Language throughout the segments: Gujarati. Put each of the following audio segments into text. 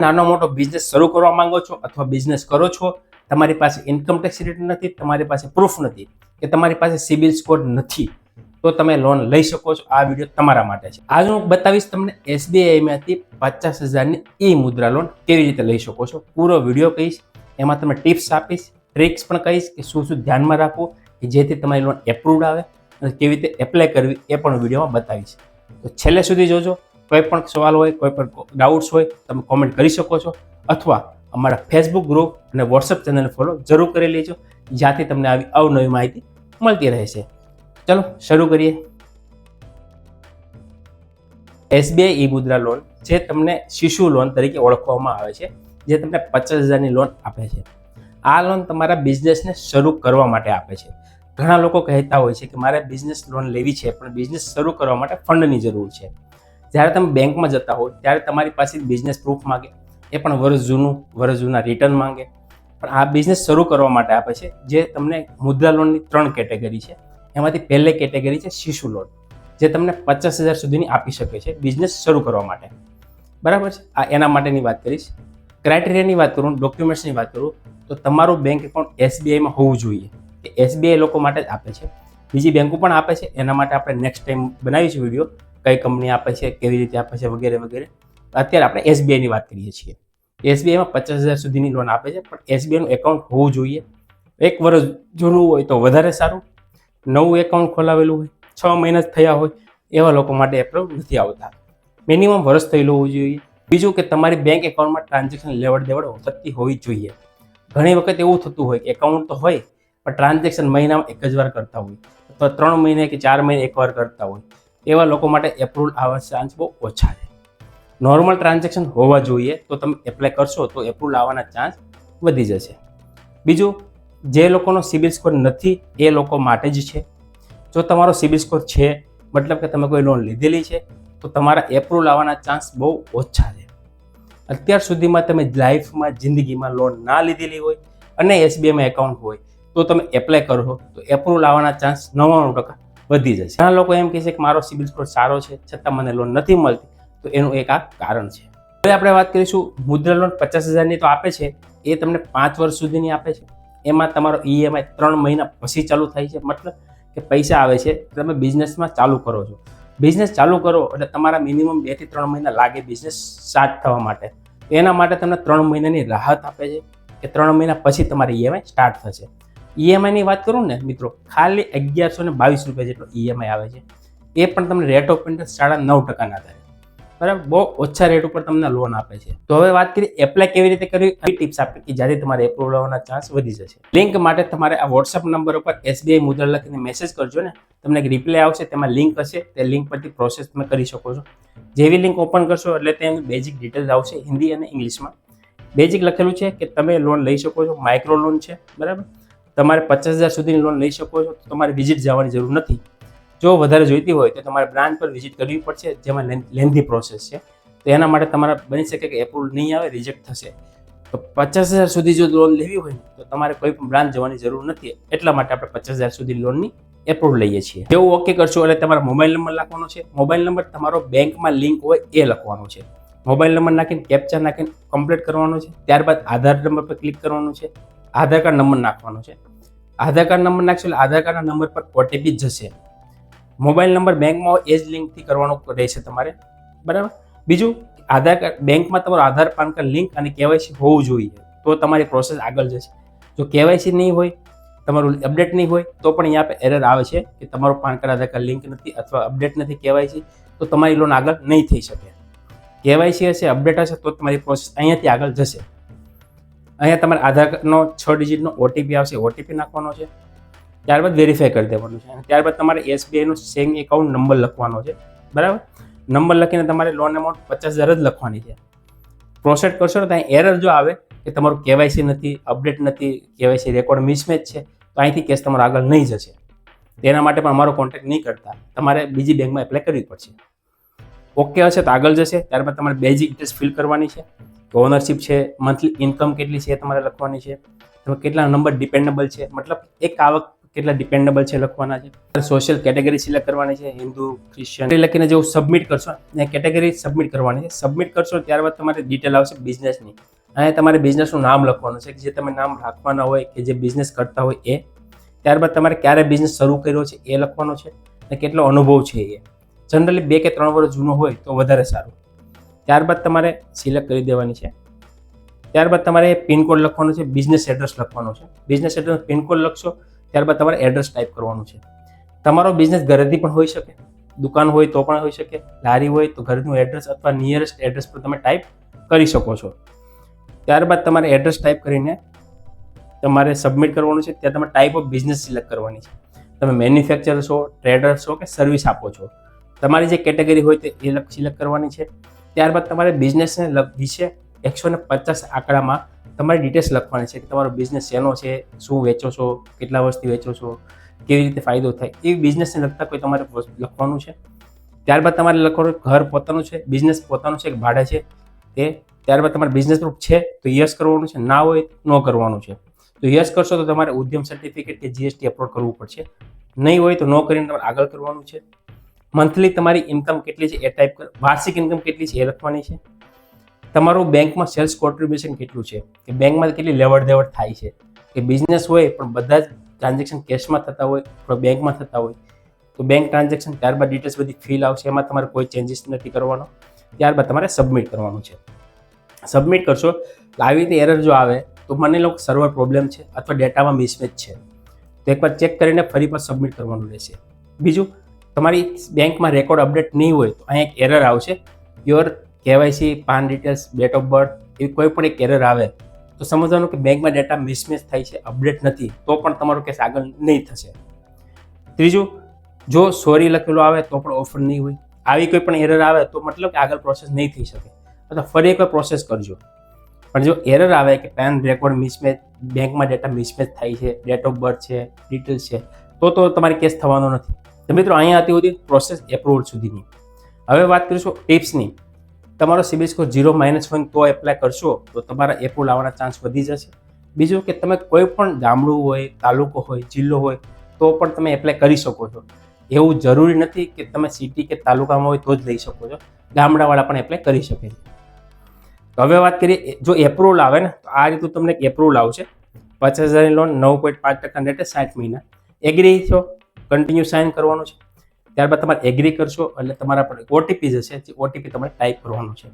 નાનો મોટો બિઝનેસ શરૂ કરવા માંગો છો અથવા બિઝનેસ કરો છો, તમારી પાસે ઇન્કમ ટેક્સ રિટર્ન નથી, તમારી પાસે પ્રૂફ નથી કે તમારી પાસે સિબિલ સ્કોર નથી, તો તમે લોન લઈ શકો છો. આ વિડીયો તમારા માટે છે. આજે હું બતાવીશ તમને SBIમાંથી 50,000ની ઈ મુદ્રા લોન કેવી રીતે લઈ શકો છો. પૂરો વિડીયો કહીશ, એમાં તમને ટિપ્સ આપીશ, ટ્રિક્સ પણ કહીશ કે શું શું ધ્યાનમાં રાખવું કે જેથી તમારી લોન એપ્રુવડ આવે અને કેવી રીતે એપ્લાય કરવી એ પણ વિડીયોમાં બતાવીશ. તો છેલ્લે સુધી જોજો. કોઈ પણ સવાલ હોય, કોઈ પણ ડાઉટ્સ હોય, તમે કોમેન્ટ કરી શકો છો અથવા અમારા ફેસબુક ગ્રુપ અને વોટ્સઅપ ચેનલ ફોલો જરૂર કરી લેજો, જ્યાંથી તમને આવી અવનવી માહિતી મળતી રહેશે. ચલો શરૂ કરીએ. SBI ઈ મુદ્રા લોન જે તમને શિશુ લોન તરીકે ઓળખવામાં આવે છે, જે તમને 50,000ની લોન આપે છે. આ લોન તમારા બિઝનેસને શરૂ કરવા માટે આપે છે. ઘણા લોકો કહેતા હોય છે કે મારે બિઝનેસ લોન લેવી છે, પણ બિઝનેસ શરૂ કરવા માટે ફંડની જરૂર છે. જ્યારે તમે બેંકમાં જતા હો ત્યારે તમારી પાસે બિઝનેસ પ્રૂફ માંગે, એ પણ વર્ષ જૂના રિટર્ન માંગે. પણ આ બિઝનેસ શરૂ કરવા માટે આપે છે, જે તમને મુદ્રા લોનની 3 કેટેગરી છે. એમાંથી પહેલી કેટેગરી છે શિશુ લોન, જે તમને 50,000 સુધીની આપી શકે છે બિઝનેસ શરૂ કરવા માટે. બરાબર છે. આ એના માટેની વાત કરીશ. ક્રાઇટેરિયાની વાત કરું, ડોક્યુમેન્ટ્સની વાત કરું, તો તમારું બેંક એકાઉન્ટ SBIમાં હોવું જોઈએ. એ SBI લોકો માટે જ આપે છે, બીજી બેંકો પણ આપે છે. એના માટે આપણે નેક્સ્ટ ટાઈમ બનાવીશું વિડીયો, કઈ કંપની આપે છે, કેવી રીતે આપે છે, વગેરે વગેરે. અત્યારે આપણે SBIની વાત કરીએ છીએ. SBIમાં 50,000 સુધીની લોન આપે છે, પણ SBIનું એકાઉન્ટ હોવું જોઈએ. 1 વર્ષ જૂનું હોય તો વધારે સારું. નવું એકાઉન્ટ ખોલાવેલું હોય, 6 મહિના જ થયા હોય, એવા લોકો માટે એપ્રુવ નથી આવતા. મિનિમમ વર્ષ થયેલું હોવું જોઈએ. બીજું કે તમારી બેંક એકાઉન્ટમાં ટ્રાન્ઝેક્શન લેવડ દેવડ થતી હોવી જોઈએ. ઘણી વખત એવું થતું હોય કે એકાઉન્ટ તો હોય, પણ ટ્રાન્ઝેક્શન મહિનામાં 1 જ વાર કરતા હોય અથવા 3 મહિને કે 4 મહિને એકવાર કરતા હોય. એવા લોકો માટે એપ્રુવલ આવવાના ચાન્સ બહુ ઓછા છે. નોર્મલ ટ્રાન્ઝેક્શન હોવા જોઈએ, તો તમે એપ્લાય કરશો તો એપ્રુવલ આવવાના ચાન્સ વધી જશે. બીજું, જે લોકોનો સિબિલ સ્કોર નથી એ લોકો માટે જ છે. જો તમારો સિબિલ સ્કોર છે, મતલબ કે તમે કોઈ લોન લીધેલી છે, તો તમારા એપ્રુવલ આવવાના ચાન્સ બહુ ઓછા છે. અત્યાર સુધીમાં તમે લાઈફમાં જિંદગીમાં લોન ના લીધેલી હોય અને SBIમાં એકાઉન્ટ હોય, તો તમે એપ્લાય કરો તો એપ્રુવલ આવવાના ચાન્સ 99% વધી જશે. ઘણા લોકો એમ કહે છે કે મારો સિબિલ સ્કોર સારો છે છતાં મને લોન નથી મળતી, તો એનું એક આ કારણ છે. હવે આપણે વાત કરીશું મુદ્રા લોન 50,000ની તો આપે છે, એ તમને 5 વર્ષ સુધીની આપે છે. એમાં તમારો EMI 3 મહિના પછી ચાલુ થાય છે. મતલબ કે પૈસા આવે છે, તમે બિઝનેસમાં ચાલુ કરો છો. બિઝનેસ ચાલુ કરો એટલે તમારા મિનિમમ 2 થી 3 મહિના લાગે બિઝનેસ સ્ટાર્ટ થવા માટે. એના માટે તમને 3 મહિનાની રાહત આપે છે કે 3 મહિના પછી તમારી EMI સ્ટાર્ટ થશે. EMIની વાત કરું ને મિત્રો, ખાલી 1122 રૂપિયા જેટલો EMI આવે છે. એ પણ તમને રેટ ઓફ ઇન્ટરેસ્ટ 9.5% આધારે, બરાબર, બહુ ઓછા રેટ ઉપર તમને લોન આપે છે. તો હવે વાત કરીએ એપ્લાય કેવી રીતે કરવી. આવી ટિપ્સ આપી કે જ્યાંથી તમારે એપ્રુવલ આવવાના ચાન્સ વધી જશે. લિંક માટે તમારે આ વોટ્સઅપ નંબર ઉપર SBI મુદ્રા લખીને મેસેજ કરજો ને, તમને એક રિપ્લાય આવશે, તેમાં લિંક હશે, તે લિંક પરથી પ્રોસેસ તમે કરી શકો છો. જેવી લિંક ઓપન કરશો એટલે તેની બેઝિક ડિટેલ્સ આવશે હિન્દી અને ઇંગ્લિશમાં. બેઝિક લખેલું છે કે તમે લોન લઈ શકો છો, માઇક્રો લોન છે, બરાબર. તમારે 50,000 સુધીની લોન લઈ શકો છો, તો તમારે વિઝિટ જવાની જરૂર નથી. જો વધારે જોઈતી હોય તો તમારે બ્રાન્ચ પર વિઝિટ કરવી પડશે, જેમાં લેન્ધી પ્રોસેસ છે. તો એના માટે તમારે બની શકે કે એપ્રુવલ નહીં આવે, રિજેક્ટ થશે. તો 50,000 સુધી જો લોન લેવી હોય તો તમારે કોઈ પણ બ્રાન્ચ જવાની જરૂર નથી. એટલા માટે આપણે 50,000 સુધી લોનની એપ્રુવલ લઈએ છીએ. જેવું ઓકે કરશો એટલે તમારો મોબાઈલ નંબર લખવાનો છે. મોબાઈલ નંબર તમારો બેંકમાં લિંક હોય એ લખવાનો છે. મોબાઈલ નંબર નાખીને કેપ્ચા નાખીને કમ્પ્લીટ કરવાનો છે. ત્યારબાદ આધાર નંબર પર ક્લિક કરવાનું છે. આધાર કાર્ડ નંબર નાખવાનો છે. આધાર કાર્ડ નંબર નાખશો એટલે આધાર કાર્ડના નંબર પર OTP જશે. મોબાઈલ નંબર બેંકમાં હોય એ જ લિંકથી કરવાનો રહેશે તમારે, બરાબર. બીજું, આધાર કાર્ડ બેંકમાં તમારો આધાર પાન કાર્ડ લિંક અને KYC હોવું જોઈએ, તો તમારી પ્રોસેસ આગળ જશે. જો KYC નહીં હોય, તમારું અપડેટ નહીં હોય, તો પણ અહીંયા પર એરર આવે છે કે તમારો પાન કાર્ડ આધાર કાર્ડ લિંક નથી અથવા અપડેટ નથી KYC, તો તમારી લોન આગળ નહીં થઈ શકે. KYC હશે, અપડેટ હશે, તો તમારી પ્રોસેસ અહીંયાથી આગળ જશે. અહીંયા તમારા આધાર કાર્ડનો 6 ડિજિટનો OTP આવશે, OTP નાખવાનો છે. ત્યારબાદ વેરીફાઈ કરી દેવાનું છે. ત્યારબાદ તમારે SBIનો સેવિંગ એકાઉન્ટ નંબર લખવાનો છે, બરાબર. નંબર લખીને તમારે લોન અમાઉન્ટ 50,000 જ લખવાની છે. પ્રોસેસ કરશો તો ત્યાં એરર જો આવે કે તમારું KYC નથી, અપડેટ નથી, KYC રેકોર્ડ મિસમેચ છે, તો અહીંથી કેસ તમારો આગળ નહીં જશે. તેના માટે પણ અમારો કોન્ટેક્ટ નહીં કરતા, તમારે બીજી બેંકમાં એપ્લાય કરવી પડશે. ઓકે હશે તો આગળ જશે. ત્યારબાદ તમારે બેઝિક ડિટેલ્સ ફિલ કરવાની છે. ઓનરશિપ છે, મંથલી ઇન્કમ કેટલી છે એ તમારે લખવાની છે. તમે કેટલા નંબર ડિપેન્ડેબલ છે, મતલબ એક આવક કેટલા ડિપેન્ડેબલ છે લખવાના છે. સોશિયલ કેટેગરી સિલેક્ટ કરવાની છે, હિન્દુ, ક્રિશ્ચિયન લખીને જેવું સબમિટ કરશો ને કેટેગરી સબમિટ કરવાની છે. સબમિટ કરશો ત્યારબાદ તમારી ડિટેલ આવશે બિઝનેસની. અહીંયા તમારે બિઝનેસનું નામ લખવાનું છે કે જે તમે નામ રાખવાના હોય કે જે બિઝનેસ કરતા હોય એ. ત્યારબાદ તમારે ક્યારે બિઝનેસ શરૂ કર્યો છે એ લખવાનો છે અને કેટલો અનુભવ છે એ. જનરલી 2 કે 3 વર્ષ જૂનો હોય તો વધારે સારું. ત્યારબાદ તમારે સિલેક્ટ કરી દેવાની છે. ત્યારબાદ તમારે પિનકોડ લખવાનો છે, બિઝનેસ એડ્રેસ લખવાનો છે. બિઝનેસ એડ્રેસ પિનકોડ લખશો ત્યારબાદ તમારે એડ્રેસ ટાઈપ કરવાનું છે. તમારો બિઝનેસ ઘરેથી પણ હોઈ શકે, દુકાન હોય તો પણ હોઈ શકે, લારી હોય તો ઘરનું એડ્રેસ અથવા નિયરેસ્ટ એડ્રેસ પર તમે ટાઈપ કરી શકો છો. ત્યારબાદ તમારે એડ્રેસ ટાઈપ કરીને તમારે સબમિટ કરવાનું છે. ત્યાં તમે ટાઈપ ઓફ બિઝનેસ સિલેક્ટ કરવાની છે. તમે મેન્યુફેક્ચર છો, ટ્રેડર છો કે સર્વિસ આપો છો, તમારી જે કેટેગરી હોય તે એ સિલેક્ટ કરવાની છે. ત્યારબાદ તમારે બિઝનેસને વિશે 150 આંકડામાં તમારી ડિટેલ્સ લખવાની છે કે તમારો બિઝનેસ શેનો છે, શું વેચો છો, કેટલા વર્ષથી વેચો છો, કેવી રીતે ફાયદો થાય, એ બિઝનેસને લગતા કોઈ તમારે લખવાનું છે. ત્યારબાદ તમારે લખવાનું ઘર પોતાનું છે, બિઝનેસ પોતાનું છે કે ભાડે છે તે. ત્યારબાદ તમારે બિઝનેસ પ્રૂફ છે તો યસ કરવાનું છે, ના હોય નો કરવાનું છે. તો યસ કરશો તો તમારે ઉદ્યમ સર્ટિફિકેટ કે જીએસટી અપલોડ કરવું પડશે, નહીં હોય તો નો કરીને તમારે આગળ કરવાનું છે. મંથલી તમારી ઇન્કમ કેટલી છે એ ટાઈપ વાર્ષિક ઇન્કમ કેટલી છે એ લખવાની છે. તમારું બેંકમાં સેલ્સ કોન્ટ્રીબ્યુશન કેટલું છે, કે બેંકમાં કેટલી લેવડ દેવડ થાય છે, કે બિઝનેસ હોય પણ બધા જ ટ્રાન્ઝેક્શન કેશમાં થતા હોય અથવા બેંકમાં થતા હોય તો બેંક ટ્રાન્ઝેક્શન. ત્યારબાદ ડિટેલ્સ બધી ફિલ આવશે, એમાં તમારે કોઈ ચેન્જીસ નથી કરવાનો. ત્યારબાદ તમારે સબમિટ કરવાનું છે. સબમિટ કરશો તો આવી રીતે એરર જો આવે તો માની લો સર્વર પ્રોબ્લેમ છે અથવા ડેટામાં મિસમેચ છે તો એકવાર ચેક કરીને ફરી પર સબમિટ કરવાનું રહેશે. બીજું, તમારી બેંકમાં રેકોર્ડ અપડેટ નહીં હોય તો અહીંયા એક એરર આવશે, your KYC, PAN details, date of birth, એવી કોઈ પણ એક એરર આવે તો સમજવાનું કે બેંકમાં ડેટા મિસમેચ થાય છે, અપડેટ નથી, તો પણ તમારો કેસ આગળ નહીં થશે. ત્રીજું, જો સોરી લખેલું આવે તો પણ ઓફર નહીં હોય. આવી કોઈ પણ એરર આવે તો મતલબ કે આગળ પ્રોસેસ નહીં થઈ શકે, અથવા ફરી એકવાર પ્રોસેસ કરજો. પણ જો એરર આવે કે પેન રેકોર્ડ મિસમેચ, બેંકમાં ડેટા મિસમેચ થાય છે, ડેટ ઓફ બર્થ છે, ડિટેલ્સ છે, તો તમારી કેસ થવાનો નથી. તો મિત્રો અહીંયા હતી હોતી પ્રોસેસ એપ્રુવલ સુધીની. હવે વાત કરીશું ટિપ્સની. તમારો સિબિલ સ્કોર 0-1 તો એપ્લાય કરશો તો તમારા એપ્રુવલ આવવાના ચાન્સ વધી જશે. બીજું કે તમે કોઈ પણ ગામડું હોય, તાલુકો હોય, જિલ્લો હોય તો પણ તમે એપ્લાય કરી શકો છો. એવું જરૂરી નથી કે તમે સિટી કે તાલુકામાં હોય તો જ લઈ શકો છો, ગામડાવાળા પણ એપ્લાય કરી શકે છે. તો હવે વાત કરીએ, જો એપ્રુવલ આવે ને તો આ રીતનું તમને એક એપ્રુવલ આવશે. 50,000ની લોન, 9.5% રેટે 60 મહિના. એગ્રી છો, કન્ટિન્યુ સાઇન કરવાનું છે. ત્યારબાદ તમારે એગ્રી કરશો એટલે તમારા પર ઓટીપી જશે, જે ઓટીપી તમારે ટાઈપ કરવાનું છે.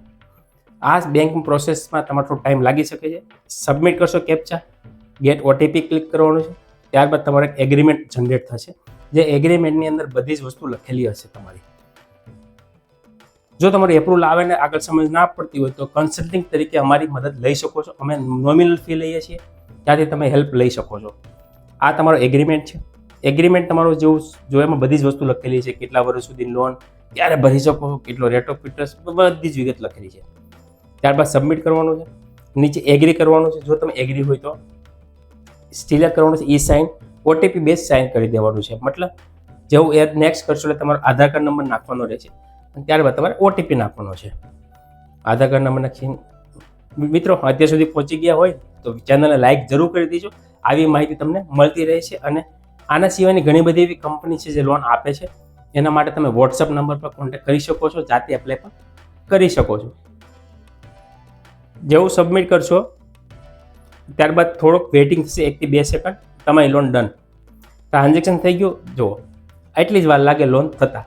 આ બેંક પ્રોસેસમાં તમારો થોડો ટાઈમ લાગી શકે છે. સબમિટ કરશો કેપ્ચા, ગેટ ઓટીપી ક્લિક કરવાનું છે. ત્યારબાદ તમારે એક એગ્રીમેન્ટ જનરેટ થશે, જે એગ્રીમેન્ટની અંદર બધી જ વસ્તુ લખેલી હશે તમારી. જો તમારું એપ્રુવલ આવે ને આગળ સમજ ના પડતી હોય તો કન્સલ્ટિંગ તરીકે અમારી મદદ લઈ શકો છો. અમે નોમિનલ ફી લઈએ છીએ, ત્યાંથી તમે હેલ્પ લઈ શકો છો. આ તમારો એગ્રીમેન્ટ છે. એગ્રીમેન્ટ તમારો જેવું જો એમાં બધી જ વસ્તુ લખેલી છે, કેટલા વર્ષ સુધી લોન ક્યારે ભરી શકો, કેટલો રેટ ઓફ ઇન્ટરેસ્ટ, બધી જ વિગત લખેલી છે. ત્યારબાદ સબમિટ કરવાનું છે, નીચે એગ્રી કરવાનું છે. જો તમે એગ્રી હોય તો સિલેક્ટ કરવાનું છે e sign, OTP base sign કરી દેવાનું છે. મતલબ જેવું નેક્સ્ટ કરશો એટલે તમારો આધાર કાર્ડ નંબર નાખવાનો રહેશે અને ત્યારબાદ તમારે ઓટીપી નાખવાનો છે. આધાર કાર્ડ નંબર નાખીને મિત્રો અત્યાર સુધી પહોંચી ગયા હોય તો ચેનલને લાઇક જરૂર કરી દેજો. આવી માહિતી તમને મળતી રહે છે. અને આના સિવાયની ઘણી બધી એવી કંપની છે જે લોન આપે છે, એના માટે તમે વોટ્સઅપ નંબર પર કોન્ટેક્ટ કરી શકો છો, જાતે એપ્લાય પણ કરી શકો છો. જેવું સબમિટ કરશો ત્યારબાદ થોડોક વેઇટિંગ થશે, 1 થી 2 સેકન્ડ, તમારી લોન ડન, ટ્રાન્ઝેક્શન થઈ ગયું. જુઓ એટલી જ વાર લાગે લોન થતા.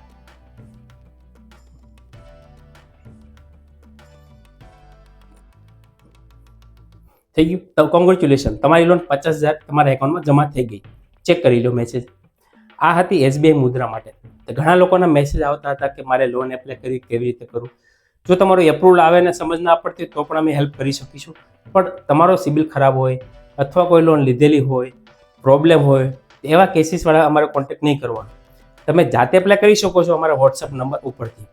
થઈ ગયું તો કોંગ્રેચ્યુલેશન, તમારી લોન 50,000 તમારા એકાઉન્ટમાં જમા થઈ ગઈ. ચેક કરી લો મેસેજ. આ હતી એસબીઆઈ મુદ્રા માટે. તો ઘણા લોકોના મેસેજ આવતા હતા કે મારે લોન એપ્લાય કરવી, કેવી રીતે કરું. જો તમારો એપ્રુવલ આવે ને સમજ ના પડતી તો પણ અમે હેલ્પ કરી શકીશું. પણ તમારો સિબિલ ખરાબ હોય અથવા કોઈ લોન લીધેલી હોય, પ્રોબ્લેમ હોય, એવા કેસીસવાળા અમારે કોન્ટેક્ટ નહીં કરવાનો. તમે જાતે એપ્લાય કરી શકો છો અમારા વોટ્સઅપ નંબર ઉપરથી.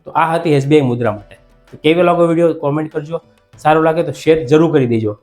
તો આ હતી એસબીઆઈ મુદ્રા માટે. તો કેવો લાગ્યો વિડીયો કોમેન્ટ કરજો. સારું લાગે તો શેર જરૂર કરી દેજો.